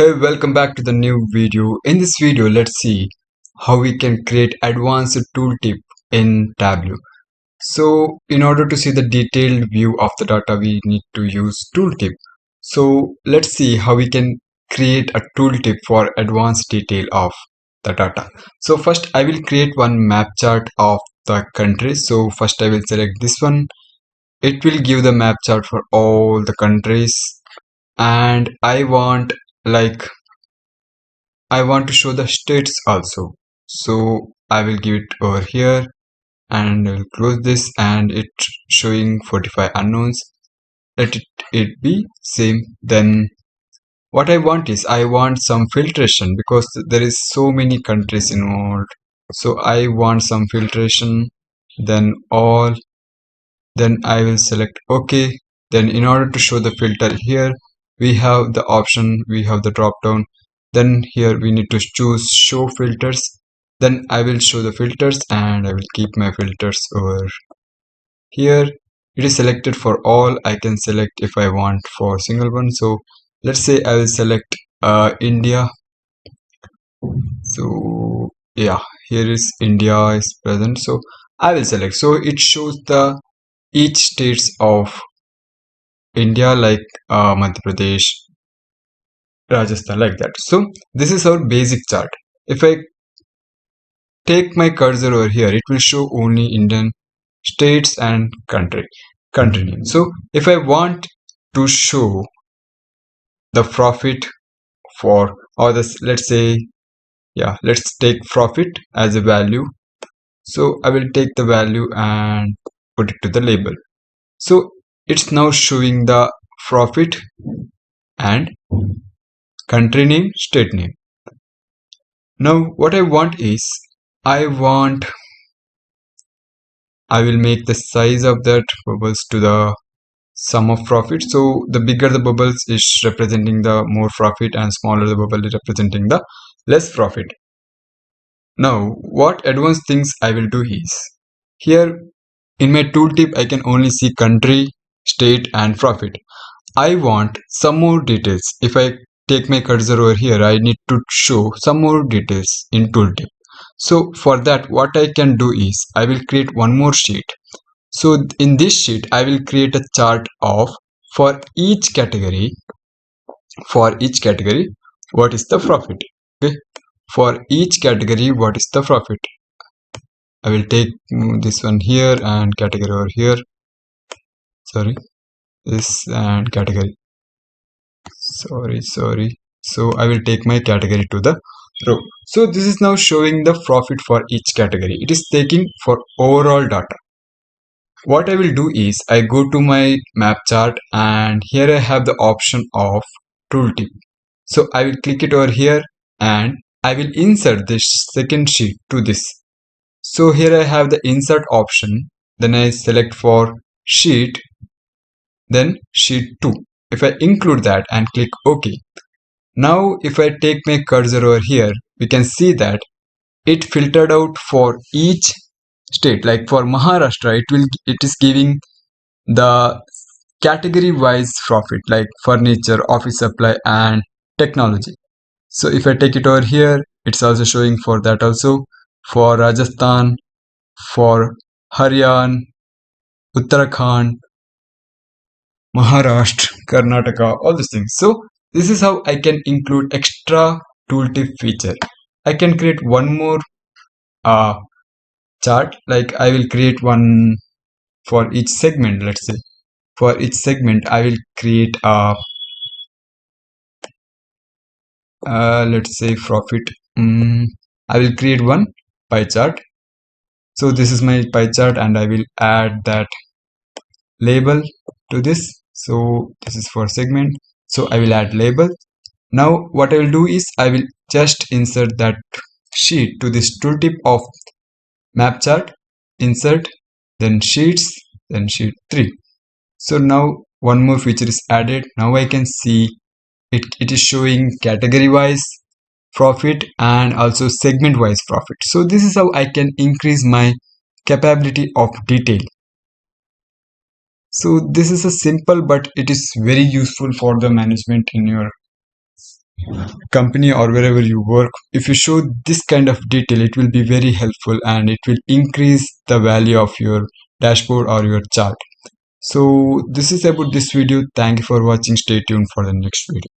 Hey, welcome back to the new video. In this video, let's see how we can create advanced tooltip in Tableau. So in order to see the detailed view of the data, we need to use tooltip. So let's see how we can create a tooltip for advanced detail of the data. So first I will create one map chart of the countries. So first I will select this one. It will give the map chart for all the countries, and I want to show the states also. So I will give it over here and I will close this, and it's showing 45 unknowns. Let it be same. Then what I want is I want some filtration because there is so many countries involved. So I want some filtration, then all, then I will select OK. Then in order to show the filter here, we have the option, we have the drop down. Then here we need to choose show filters. Then I will show the filters and I will keep my filters over here. It is selected for all. I can select if I want for single one. So let's say I will select India. So yeah, here is India is present. So I will select. So it shows the each states of India, like Madhya Pradesh, Rajasthan, like that. So this is our basic chart. If I take my cursor over here, it will show only Indian states and country name. So if I want to show the profit for, or this, let's say, yeah, let's take profit as a value. So I will take the value and put it to the label. So it's now showing the profit and country name, state name. Now what I want is I will make the size of that bubbles to the sum of profit. So the bigger the bubbles is representing the more profit, and smaller the bubble is representing the less profit. Now what advanced things I will do is, here in my tooltip I can only see country, state and profit. I want some more details. If I take my cursor over here, I need to show some more details in tooltip. So for that, what I can do is I will create one more sheet. So in this sheet, I will create a chart of for each category, what is the profit. Okay. For each category, what is the profit. I will take this one here and category over here. Sorry, this and category. Sorry. So I will take my category to the row. So this is now showing the profit for each category. It is taking for overall data. What I will do is I go to my map chart, and here I have the option of tooltip. So I will click it over here and I will insert this second sheet to this. So here I have the insert option. Then I select for sheet, then sheet 2. If I include that and click OK. Now if I take my cursor over here, we can see that it filtered out for each state. Like for Maharashtra, it is giving the category wise profit, like furniture, office supply and technology. So if I take it over here, it's also showing for that also, for Rajasthan, for Haryana, Uttarakhand, Maharashtra, Karnataka, all these things. So this is how I can include extra tooltip feature. I can create one more uh, chart. Like I will create one for each segment. Let's say for each segment I will create a let's say profit. I will create one pie chart. So this is my pie chart, and I will add that label to this. So this is for segment, so I will add label. Now what I will do is I will just insert that sheet to this tooltip of map chart, insert, then sheets, then sheet 3. So now one more feature is added. Now I can see it is showing category wise profit and also segment wise profit. So this is how I can increase my capability of detail. So this is a simple, but it is very useful for the management in your company or wherever you work, if you show this kind of detail, it will be very helpful and it will increase the value of your dashboard or your chart. So this is about this video. Thank you for watching. Stay tuned for the next video.